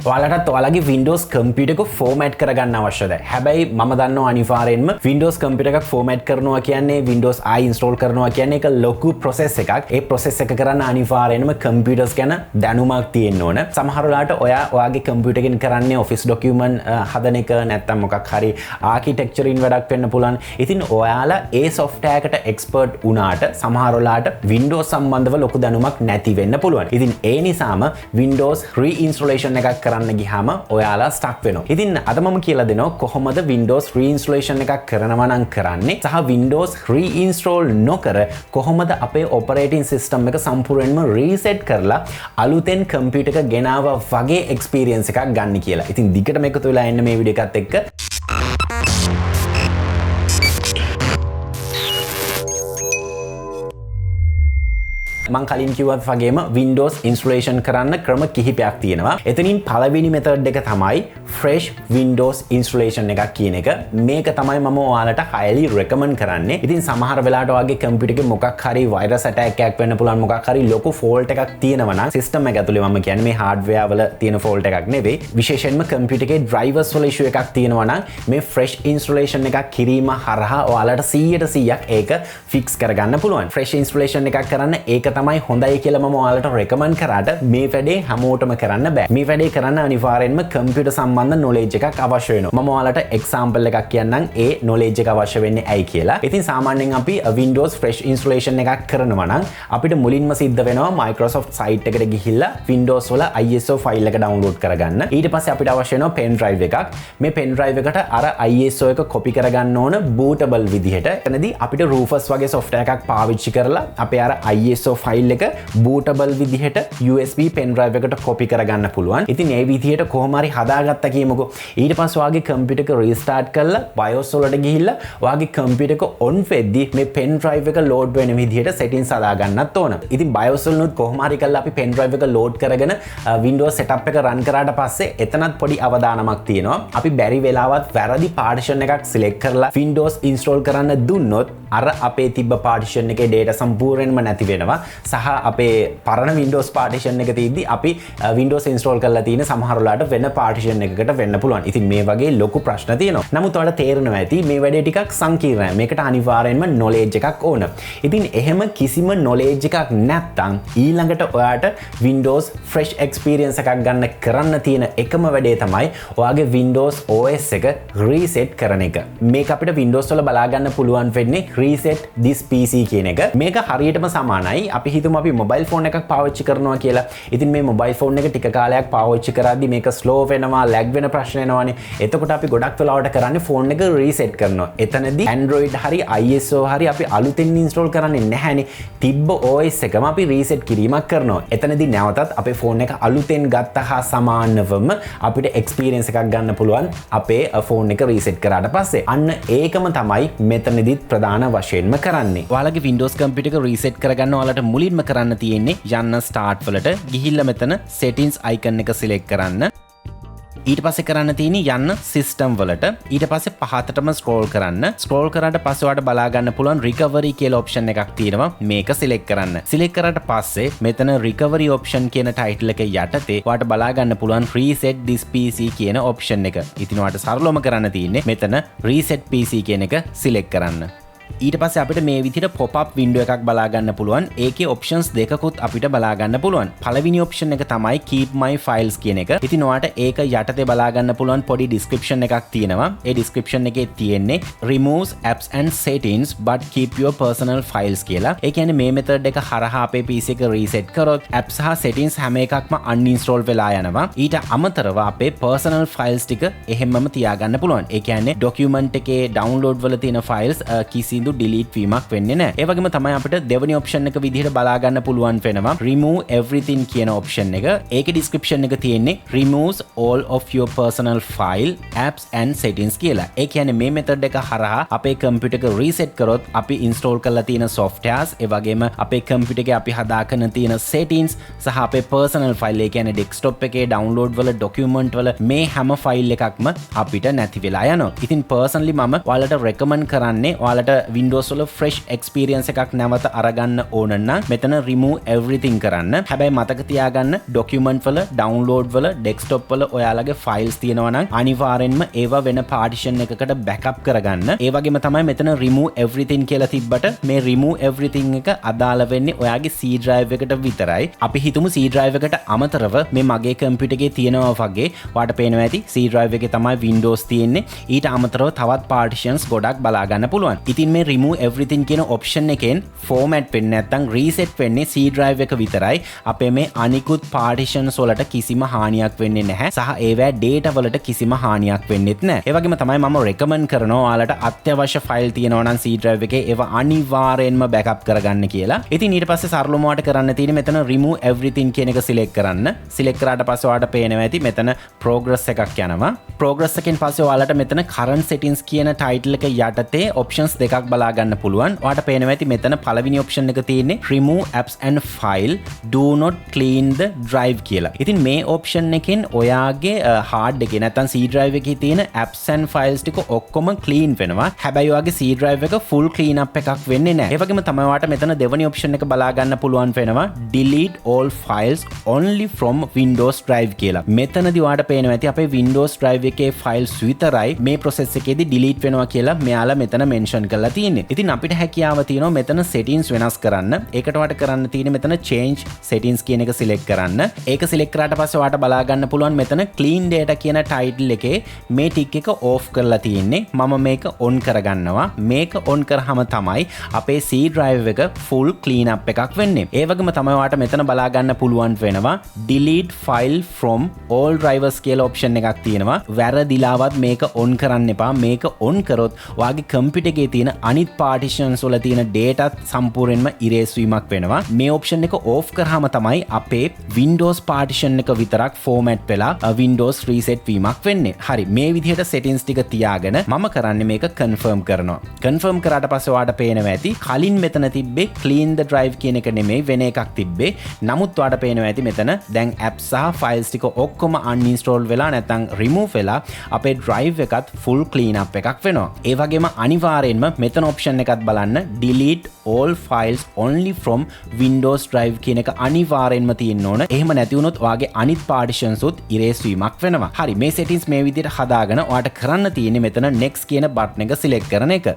ඔයාලටත් ඔයාලගේ Windows computer එක format කරගන්න අවශ්‍යද? හැබැයි මම දන්නවා අනිවාර්යෙන්ම Windows computer එකක් format කරනවා කියන්නේ Windows i install කරනවා කියන්නේ ඒක ලොකු process එකක්. ඒ process එක කරන්න අනිවාර්යෙන්ම computers ගැන දැනුමක් තියෙන්න ඕන. සමහර වෙලාවට ඔයාගේ computer එකෙන් කරන්නේ office document හදන එක නැත්නම් මොකක් හරි architecture ඉන් වැඩක් වෙන්න පුළුවන්. ඉතින් ඔයාලා ඒ software එකට expert වුණාට සමහර වෙලාවට Windows සම්බන්ධව ලොකු දැනුමක් නැති වෙන්න පුළුවන්. ඉතින් ඒ නිසාම Windows reinstallation එකක් කරන්න ගියාම ඔයාලා stuck වෙනවා. ඉතින් අද මම කියලා දෙනවා කොහොමද Windows reinstallation එකක් කරනවා නම් කරන්නේ සහ Windows reinstall නොකර කොහොමද අපේ operating system එක සම්පූර්ණයෙන්ම reset කරලා අලුතෙන් computer එක ගෙනාවා වගේ experience එකක් ගන්න කියලා. ඉතින් දිගටම එකතු වෙලා එන්න මේ වීඩියෝ එකත් එක්ක. මං කලින් කිව්වත් වගේම Windows installation කරන්න ක්‍රම කිහිපයක් තියෙනවා. එතනින් පළවෙනි method එක තමයි fresh Windows installation එකක් කියන එක. මේක තමයි මම ඔයාලට highly recommend කරන්නේ. ඉතින් සමහර වෙලාවට ඔයාගේ computer එකේ මොකක් හරි virus attack එකක් වෙන්න පුළුවන්, මොකක් හරි ලොකු fault එකක් තියෙනවා නම් system එක ඇතුලේ මම කියන්නේ මේ hardware වල තියෙන fault එකක් නෙවෙයි. විශේෂයෙන්ම computer එකේ drivers වල issue එකක් තියෙනවා නම් මේ fresh installation එකක් කිරීම හරහා ඔයාලට 100% ඒක fix කරගන්න පුළුවන්. fresh installation එකක් කරන්න ඒක තමයි හොඳයි කියලා මම ඔයාලට recommend කරාට මේ වැඩේ හැමෝටම කරන්න බෑ. මේ වැඩේ කරන්න අනිවාර්යෙන්ම computer සම්බන්ධ knowledge එකක් අවශ්‍ය වෙනවා. මම ඔයාලට example එකක් කියන්නම් ඒ knowledge එක අවශ්‍ය වෙන්නේ ඇයි කියලා. ඉතින් සාමාන්‍යයෙන් අපි Windows fresh installation එකක් කරනවා නම් අපිට මුලින්ම සිද්ධ වෙනවා Microsoft site එකට ගිහිල්ලා Windows වල ISO file එක download කරගන්න. ඊට පස්සේ අපිට අවශ්‍ය වෙනවා pen drive එකක්. මේ pen drive එකට අර ISO එක copy කරගන්න ඕන bootable විදිහට. එතනදී අපිට Rufus වගේ software එකක් පාවිච්චි කරලා අපේ අර ISO file එක bootable විදිහට USB pen drive එකට copy කරගන්න පුළුවන්. ඉතින් මේ විදිහට කොහොම හරි හදාගත්තා කියමුකෝ. ඊට පස්සේ ඔයාගේ computer එක restart කරලා BIOS වලට ගිහිල්ලා ඔයාගේ computer එක on වෙද්දී මේ pen drive එක load වෙන විදිහට settings හදා ගන්නත් ඕන. ඉතින් BIOS වලනුත් කොහොම හරි කරලා අපි pen drive එක load කරගෙන Windows setup එක run කරාට පස්සේ එතනත් පොඩි අවදානමක් තියෙනවා. අපි බැරි වෙලාවත් වැරදි partition එකක් select කරලා Windows install කරන්න දුන්නොත් අර අපේ තිබ්බ partition එකේ data සම්පූර්ණයෙන්ම නැති වෙනවා. සහ අපේ පරණ Windows partition එක තියෙද්දි අපි Windows install කරලා තියෙන සමහර වෙලාවට වෙන partition එකකට වෙන්න පුළුවන්. ඉතින් මේ වගේ ලොකු ප්‍රශ්න තියෙනවා. නමුත් ඔයාලට තේරෙනවා ඇති මේ වැඩේ ටිකක් සංකීර්ණයි. මේකට අනිවාර්යෙන්ම knowledge එකක් ඕන. ඉතින් එහෙම කිසිම knowledge එකක් නැත්නම් ඊළඟට ඔයාට Windows fresh experience එකක් ගන්න කරන්න තියෙන එකම වැඩේ තමයි ඔයාගේ Windows OS එක reset කරන එක. මේක අපිට Windows වල බලා ගන්න පුළුවන් වෙන්නේ reset this PC කියන එක. මේක හරියටම සමානයි. අපි හිතමු අපි mobile phone එකක් පාවිච්චි කරනවා කියලා. ඉතින් මේ mobile phone එක ටික කාලයක් පාවිච්චි කරද්දී මේක slow වෙනවා, lag වෙන ප්‍රශ්න එනවානේ. එතකොට අපි ගොඩක් වෙලාවට කරන්නේ phone එක reset කරනවා. එතනදී Android හරි ISO හරි අපි අලුතෙන් install කරන්නේ නැහැනේ. තිබ්බ OS එකම අපි reset කිරීමක් කරනවා. එතනදී නැවතත් අපේ phone එක අලුතෙන් ගත්ත හා සමානවම අපිට experience එකක් ගන්න පුළුවන් අපේ phone එක reset කරාට පස්සේ. අන්න ඒකම තමයි මෙතනදිත් ප්‍රධාන වශයෙන්ම කරන්නේ. ඔයාලගේ Windows computer එක reset කරගන්න ඔයාලට මුලින්ම කරන්න තියෙන්නේ යන්න start වලට ගිහිල්ලා මෙතන settings icon එක select කරන්න. ඊට පස්සේ කරන්න තියෙන්නේ යන්න system වලට. ඊට පස්සේ පහතටම scroll කරන්න. scroll කරාට පස්සේ ඔයාලට බලා ගන්න පුළුවන් recovery කියලා option එකක් තියෙනවා. මේක select කරන්න. select කරාට පස්සේ මෙතන recovery option කියන title එක යටතේ ඔයාලට බලා ගන්න පුළුවන් reset this PC කියන option එක. ඉතින් ඔයාලට සරලවම කරන්න තියෙන්නේ මෙතන reset PC කියන එක select කරන්න. ඊට පස්සේ අපිට මේ විදිහට pop up window එකක් බලා ගන්න පුළුවන්. ඒකේ options දෙකකුත් අපිට බලා ගන්න පුළුවන්. පළවෙනි option එක තමයි keep my files කියන එක. ඉතින් ඔයාලට ඒක යටතේ බලා ගන්න පුළුවන් පොඩි description එකක් තියෙනවා. ඒ description එකේ තියෙන්නේ removes apps and settings but keep your personal files කියලා. ඒ කියන්නේ මේ method එක හරහා අපේ PC එක reset කරොත් apps සහ settings හැම එකක්ම uninstall වෙලා යනවා. ඊට අමතරව අපේ personal files ටික එහෙම්මම තියාගන්න පුළුවන්. ඒ කියන්නේ document එකේ download වල තියෙන files කිසිදු delete වීමක් වෙන්නේ නැහැ. ඒ වගේම තමයි අපිට දෙවෙනි option එක විදිහට බලා ගන්න පුළුවන් වෙනවා remove everything කියන option එක. ඒකේ description එක තියෙන්නේ removes all of your personal file, apps and settings කියලා. ඒ කියන්නේ මේ method එක හරහා අපේ computer එක reset කරොත් අපි install කරලා තියෙන softwares, ඒ වගේම අපේ computer එකේ අපි හදාගෙන තියෙන settings සහ අපේ personal file, ඒ කියන්නේ desktop එකේ download වල document වල මේ හැම file එකක්ම අපිට නැති වෙලා යනවා. ඉතින් personally මම ඔයාලට recommend කරන්නේ ඔයාලට Windows වල fresh experience එකක් නැවත අරගන්න ඕන නම් මෙතන remove everything කරන්න. හැබැයි මතක තියාගන්න document වල download වල desktop වල ඔයාලගේ files තියෙනවා නම් අනිවාර්යෙන්ම ඒවා වෙන partition එකකට backup කරගන්න. ඒ වගේම තමයි මෙතන remove everything කියලා තිබ්බට මේ remove everything එක අදාළ වෙන්නේ ඔයාගේ C drive එකට විතරයි. අපි හිතමු C drive එකට අමතරව මේ මගේ computer එකේ තියෙනවා වගේ ඔයාට පේනවා ඇති C drive එකේ තමයි Windows තියෙන්නේ. ඊට අමතරව තවත් partitions ගොඩක් බලා ගන්න පුළුවන්. ඉතින් මේ remove everything කියන option එකෙන් format වෙන්නේ නැත්නම් reset වෙන්නේ C drive එක විතරයි. අපේ මේ අනිකුත් partitions වලට කිසිම හානියක් වෙන්නේ නැහැ. සහ ඒවැ data වලට කිසිම හානියක් වෙන්නේත් නැහැ. ඒ වගේම තමයි මම recommend කරනවා ඔයාලට අත්‍යවශ්‍ය file තියෙනවා නම් C drive එකේ ඒවා අනිවාර්යෙන්ම backup කරගන්න කියලා. ඉතින් ඊට පස්සේ සරලවම ඔයාලට කරන්න තියෙන්නේ මෙතන remove everything කියන එක select කරන්න. select කරාට පස්සේ ඔයාලට පේනවා ඇති මෙතන progress එකක් යනවා. progress එකෙන් පස්සේ ඔයාලට මෙතන current settings කියන title එක යටතේ options දෙකක් බලා ගන්න පුළුවන්. ඔයාලට පේනවා ඇති මෙතන පළවෙනි option එක තියෙන්නේ remove apps and file do not clean the drive කියලා. ඉතින් මේ option එකෙන් ඔයාගේ hard එකේ නැත්නම් C drive එකේ තියෙන apps and files ටික ඔක්කොම clean වෙනවා. හැබැයි ඔයාගේ C drive එක full clean up එකක් වෙන්නේ නැහැ. ඒ වගේම තමයි ඔයාලට මෙතන දෙවෙනි option එක බලා ගන්න පුළුවන් වෙනවා delete all files only from Windows drive කියලා. මෙතනදී ඔයාලට පේනවා ඇති අපේ Windows drive එකේ files විතරයි මේ process එකේදී delete වෙනවා කියලා මෙයාලා මෙතන mention කරලා තියෙන්නේ. ඉතින් අපිට හැකියාව තියෙනවා මෙතන settings වෙනස් කරන්න. ඒකට ඔයාලට කරන්න තියෙන්නේ මෙතන change settings කියන එක select කරන්න. ඒක select කරාට පස්සේ ඔයාලට බලා ගන්න පුළුවන් මෙතන clean data කියන title එකේ මේ tick එක off කරලා තියෙන්නේ. මම මේක on කරගන්නවා. මේක on කරාම තමයි අපේ C drive එක full clean up එකක් වෙන්නේ. ඒ වගේම තමයි ඔයාලට මෙතන බලා ගන්න පුළුවන් වෙනවා delete file from all drivers කියලා option එකක් තියෙනවා. වැරදිලාවත් මේක on කරන්න එපා. මේක on කරොත් ඔයාගේ computer එකේ තියෙන අනිත් partitions වල තියෙන data සම්පූර්ණයෙන්ම erase වීමක් වෙනවා. මේ option එක off කරාම තමයි අපේ Windows partition එක විතරක් format වෙලා Windows reset වීමක් වෙන්නේ. හරි මේ විදිහට settings ටික තියාගෙන මම කරන්නේ මේක confirm කරනවා. confirm කරාට පස්සේ ඔයාලට පේනවා ඇති කලින් මෙතන තිබ්බේ clean the drive කියන එක නෙමෙයි වෙන එකක් තිබ්බේ. නමුත් ඔයාලට පේනවා ඇති මෙතන දැන් apps සහ files ටික ඔක්කොම uninstall වෙලා නැත්නම් remove වෙලා අපේ drive එකත් full clean up එකක් වෙනවා. ඒ වගේම අනිවාර්යෙන්ම මෙතන option එකත් බලන්න delete all files only from Windows drive කියන එක අනිවාර්යෙන්ම තියෙන්න ඕන. එහෙම නැති වුණොත් ඔයාගේ අනිත් partitions උත් erase වීමක් වෙනවා. හරි මේ settings මේ විදිහට හදාගෙන ඔයාලට කරන්න තියෙන්නේ මෙතන next කියන button එක select කරන එක.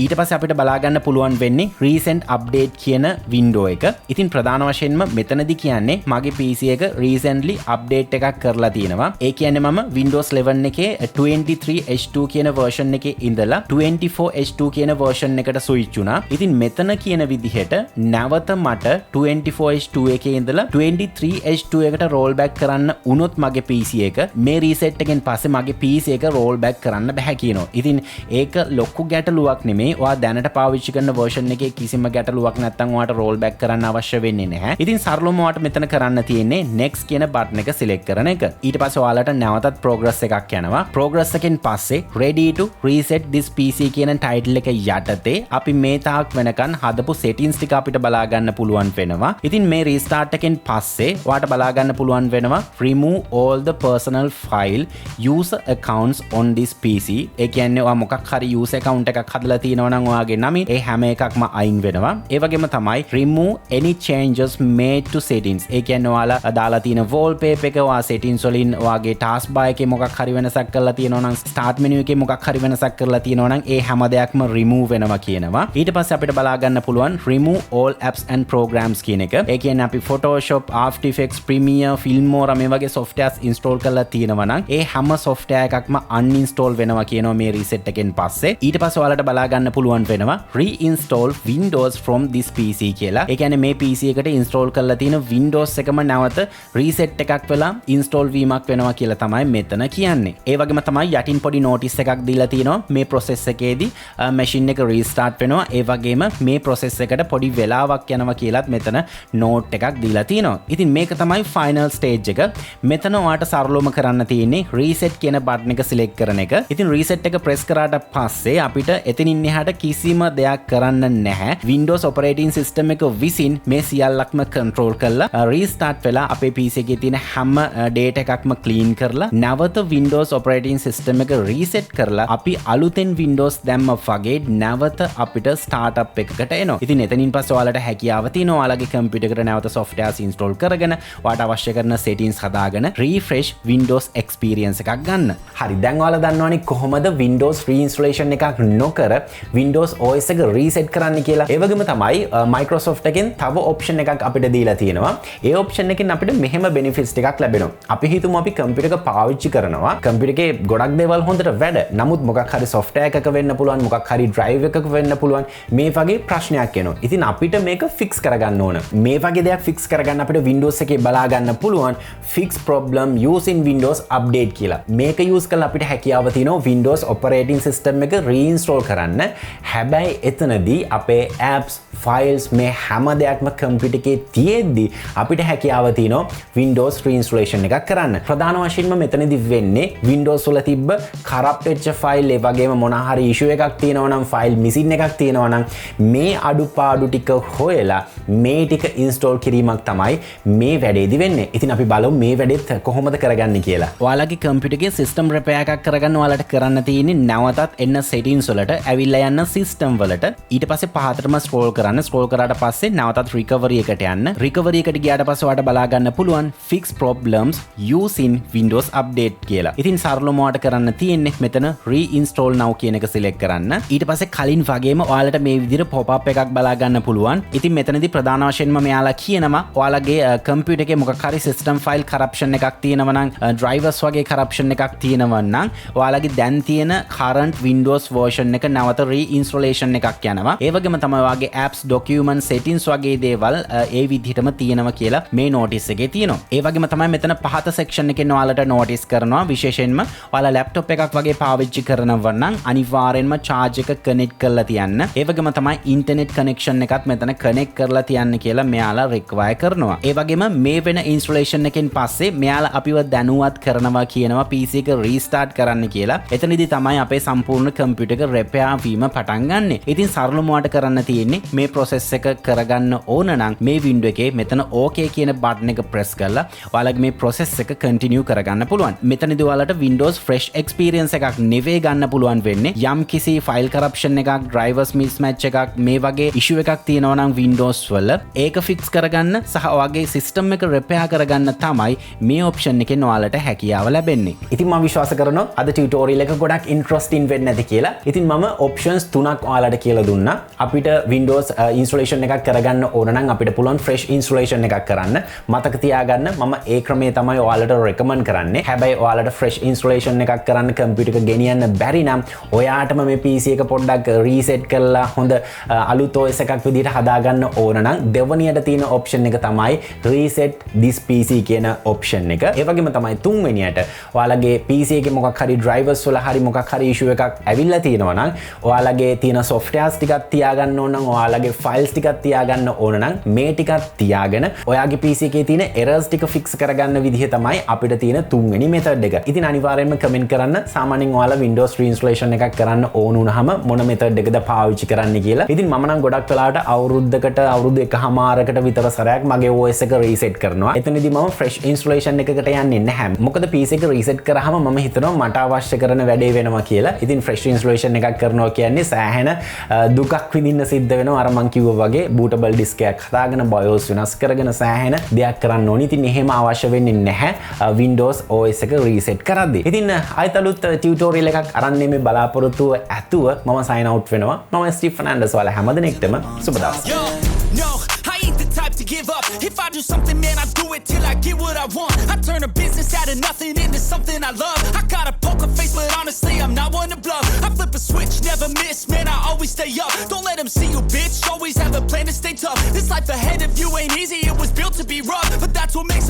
ඊට පස්සේ අපිට බලා ගන්න පුළුවන් වෙන්නේ recent update කියන window එක. ඉතින් ප්‍රධාන වශයෙන්ම මෙතනදී කියන්නේ මගේ PC එක recently update එකක් කරලා තියෙනවා. ඒ කියන්නේ මම Windows 11 එකේ 23H2 කියන version එකේ ඉඳලා 24H2 කියන version එකට switch වුණා. ඉතින් මෙතන කියන විදිහට නැවත මට 24H2 එකේ ඉඳලා 23H2 එකට roll back කරන්න වුණොත් මගේ PC එක මේ reset එකෙන් පස්සේ මගේ PC එක roll back කරන්න බෑ කියනවා. ඉතින් ඒක ලොකු ගැටලුවක් නෙමෙයි. ඔයා දැනට පාවිච්චි කරන version එකේ කිසිම ගැටලුවක් නැත්නම් ඔයාට roll back කරන්න අවශ්‍ය වෙන්නේ නැහැ. ඉතින් සරලවම ඔයාට මෙතන කරන්න තියෙන්නේ next කියන button එක select කරන එක. ඊට පස්සේ ඔයාලට නැවතත් progress එකක් යනවා. progress එකෙන් පස්සේ ready to reset this PC කියන title එක යටතේ අපි මේ තාක් වෙනකන් හදපු settings ටික අපිට බලා ගන්න පුළුවන් වෙනවා. ඉතින් මේ restart එකෙන් පස්සේ ඔයාට බලා ගන්න පුළුවන් වෙනවා remove all the personal file user accounts on this PC. ඒ කියන්නේ ඔයා මොකක් හරි user account එකක් හදලා තියෙනවා නම් ඔයාගේ නමින් ඒ හැම එකක්ම අයින් වෙනවා. ඒ වගේම තමයි remove any changes made to settings. ඒ කියන්නේ ඔයාලා දාලා තියෙන wallpaper එක ඔයා settings වලින් ඔයාගේ taskbar එකේ මොකක් හරි වෙනසක් කරලා තියෙනවා නම් start menu එකේ මොකක් හරි වෙනසක් කරලා තියෙනවා නම් ඒ හැම දෙයක්ම remove වෙනවා කියනවා. ඊට පස්සේ අපිට බලා ගන්න පුළුවන් remove all apps and programs කියන එක. ඒ කියන්නේ අපි Photoshop, After Effects, Premiere, Filmora මේ වගේ softwares install කරලා තියෙනවා නම් ඒ හැම software එකක්ම uninstall වෙනවා කියනවා මේ reset එකෙන් පස්සේ. ඊට පස්සේ ඔයාලට බලා ගන්න පුළුවන් වෙනවා reinstall Windows from this PC කියලා. ඒ කියන්නේ මේ PC එකට install කරලා තියෙන Windows එකම නැවත reset එකක් වෙලා install වීමක් වෙනවා කියලා තමයි මෙතන කියන්නේ. ඒ වගේම තමයි යටින් පොඩි notice එකක් දීලා තියෙනවා මේ process එකේදී machine එක restart වෙනවා. ඒ වගේම මේ process එකට පොඩි වෙලාවක් යනවා කියලාත් මෙතන note එකක් දීලා තියෙනවා. ඉතින් මේක තමයි final stage එක. මෙතන ඔයාට සරලවම කරන්න තියෙන්නේ reset කියන button එක select කරන එක. ඉතින් reset එක press කරාට පස්සේ අපිට එතනින් මෙහාට කිසිම දෙයක් කරන්න නැහැ. Windows operating system එක විසින් මේ සියල්ලක්ම control කරලා restart වෙලා අපේ PC එකේ තියෙන හැම data එකක්ම clean කරලා නැවත Windows operating system එක reset කරලා අපි අලුතෙන් Windows දැම්ම වගේ නැවත අපිට startup එකකට එනවා. ඉතින් එතනින් පස්සේ ඔයාලට හැකියාව තියෙනවා ඔයාලගේ computer එකට නැවත softwares install කරගෙන ඔයාලට අවශ්‍ය කරන settings හදාගෙන refresh Windows experience එකක් ගන්න. හරි දැන් ඔයාලා දන්නවනේ කොහොමද Windows reinstallation එකක් නොකර Windows OS එක reset කරන්න කියලා. ඒ වගේම තමයි Microsoft එකෙන් තව option එකක් අපිට දීලා තියෙනවා. ඒ option එකෙන් අපිට මෙහෙම benefits ටිකක් ලැබෙනවා. අපි හිතමු අපි computer එක පාවිච්චි කරනවා. computer එකේ ගොඩක් දේවල් හොඳට වැඩ. නමුත් මොකක් හරි software එකක වෙන්න පුළුවන්, මොකක් හරි drive එකක වෙන්න පුළුවන්. මේ වගේ ප්‍රශ්නයක් එනවා. ඉතින් අපිට මේක fix කරගන්න ඕන. මේ වගේ දෙයක් fix කරගන්න අපිට Windows එකේ බලා ගන්න පුළුවන් fix problem using Windows update කියලා. මේක use කරලා අපිට හැකියාව තියෙනවා Windows operating system එක reinstall කරන්න. හැබැයි එතනදී අපේ apps, files මේ හැම දෙයක්ම computer එකේ තියෙද්දි අපිට හැකියාව තියෙනවා Windows reinstallation එකක් කරන්න. ප්‍රධාන වශයෙන්ම මෙතනදී වෙන්නේ Windows වල තිබ්බ corrupt වෙච්ච file ඒ වගේම මොන හරි issue එකක් තියෙනවා නම් file missing එකක් තියෙනවා නම් මේ අඩුපාඩු ටික හොයලා මේ ටික install කිරීමක් තමයි මේ වැඩේදී වෙන්නේ. ඉතින් අපි බලමු මේ වැඩේත් කොහොමද කරගන්නේ කියලා. ඔයාලගේ computer එකේ system repair එකක් කරගන්න ඔයාලට කරන්න තියෙන්නේ නැවතත් එන්න settings වලට ඇවිල්ලා යන්න system වලට ඊට පස්සේ පහතටම scroll කරන්න. scroll කරාට පස්සේ නැවතත් recovery එකට යන්න. recovery එකට ගියාට පස්සේ ඔයාලට බලා ගන්න පුළුවන් fix problems using Windows update කියලා. ඉතින් සරලවම ඔයාලට කරන්න තියෙන්නේ මෙතන reinstall now කියන එක select කරන්න. ඊට පස්සේ කලින් වගේම ඔයාලට මේ විදිහට pop up එකක් බලා ගන්න පුළුවන්. ඉතින් මෙතනදී ප්‍රධාන වශයෙන්ම මෙයාලා කියනවා ඔයාලගේ computer එකේ මොකක් හරි system file corruption එකක් තියෙනවා නම් drivers වගේ corruption එකක් තියෙනවා නම් ඔයාලගේ දැන් තියෙන current Windows version එක නැවත reinstallation එකක් යනවා. ඒ වගේම තමයි ඔයාගේ apps, document, settings වගේ දේවල් ඒ විදිහටම තියෙනවා කියලා මේ notice එකේ තියෙනවා. ඒ වගේම තමයි මෙතන පහත section එකෙන් ඔයාලට notice කරනවා විශේෂයෙන්ම ඔයාලා laptop එකක් වගේ පාවිච්චි කරනවා නම් අනිවාර්යෙන්ම charge එක connect කරලා තියන්න. ඒ වගේම තමයි internet connection එකත් මෙතන connect කරලා තියන්න කියලා මෙයාලා require කරනවා. ඒ වගේම මේ වෙන installation එකෙන් පස්සේ මෙයාලා අපිව දැනුවත් කරනවා කියනවා PC එක restart කරන්න කියලා. එතනදී තමයි අපේ සම්පූර්ණ computer එක repair වීම පටන් ගන්නෙ. ඉතින් සරලවම ඔයාලට කරන්න තියෙන්නේ මේ process එක කරගන්න ඕන නම් මේ window එකේ මෙතන okay කියන button එක press කරලා ඔයාලගේ මේ process එක continue කරගන්න පුළුවන්. මෙතනදී ඔයාලට Windows fresh experience එකක් නෙවෙයි ගන්න පුළුවන් වෙන්නේ. යම් කිසි file corruption එකක්, drivers mismatch එකක් මේ වගේ issue එකක් තියෙනවා නම් Windows වල ඒක fix කරගන්න සහ ඔයාගේ system එක repair කරගන්න තමයි මේ option එකෙන් ඔයාලට හැකියාව ලැබෙන්නේ. ඉතින් මම විශ්වාස කරනවා අද tutorial එක ගොඩක් interesting වෙන්න ඇති කියලා. ඉතින් මම options තුනක් ඔයාලට කියලා දුන්නා. අපිට Windows installation එකක් කරගන්න ඕන නම් අපිට පුළුවන් fresh installation එකක් කරන්න. මතක තියාගන්න මම ඒ ක්‍රමය තමයි ඔයාලට recommend කරන්නේ. හැබැයි ඔයාලට fresh installation එකක් කරන්න computer එක ගෙනියන්න බැරි නම් ඔයාටම මේ PC එක පොඩ්ඩක් reset කරලා හොඳ අලුත් OS එකක් විදිහට හදාගන්න ඕන නම් දෙවනියට තියෙන option එක තමයි reset this PC කියන option එක. ඒ වගේම තමයි තුන්වෙනියට ඔයාලගේ PC එකේ මොකක් හරි drivers වල හරි මොකක් හරි issue එකක් ඇවිල්ලා තියෙනවා නම් ඔයාලගේ තියෙන softwares ටිකක් තියාගන්න ඕන නම් ඔයාලගේ files ටිකක් තියාගන්න ඕන නම් මේ ටිකක් තියාගෙන ඔයාගේ PC එකේ තියෙන errors ටික fix කරගන්න විදිහ තමයි අපිට තියෙන තුන්වෙනි method එක. ඉතින් අනිවාර්යයෙන්ම comment කරන්න සාමාන්‍යයෙන් ඔයාලා Windows reinstallation එකක් කරන්න ඕන වුණාම මොන method එකද පාවිච්චි කරන්න කියලා. ඉතින් මම නම් ගොඩක් වෙලාවට අවුරුද්දකට අවුරුදු එකමාරකට විතර සැරයක් මගේ OS එක reset කරනවා. එතනදී මම fresh installation එකකට යන්නේ නැහැ. මොකද PC එක reset කරාම මම හිතනවා මට අවශ්‍ය කරන වැඩේ වෙනවා කියලා. ඉතින් fresh installation එකක් කරනවා කියන්නේ සෑහෙන දුකක් විඳින්න සිද්ධ වෙනවා. අර මං කිව්වා වගේ bootable disk එකක් හදාගෙන BIOS වෙනස් කරගෙන සෑහෙන දෙයක් කරන්න ඕනි. ඉතින් එහෙම අවශ්‍ය වෙන්නේ නැහැ Windows OS එක reset කරද්දී. ඉතින් ආයෙත් අලුත් tutorial එකක් අරන් මේ බලාපොරොත්තු ඇතුව මම sign out වෙනවා. මම ස්ටීව් ෆර්නැන්ඩස් ඔයාලා හැමදෙනෙක්ටම සුබ දවසක්. To give up. If I do something, man, I do it till I get what I want. I turn a business out of nothing into something I love. I got a poker face, but honestly, I'm not one to bluff. I flip a switch, never miss, man, I always stay up. Don't let them see you, bitch. Always have a plan to stay tough. This life ahead of you ain't easy, it was built to be rough. But that's what makes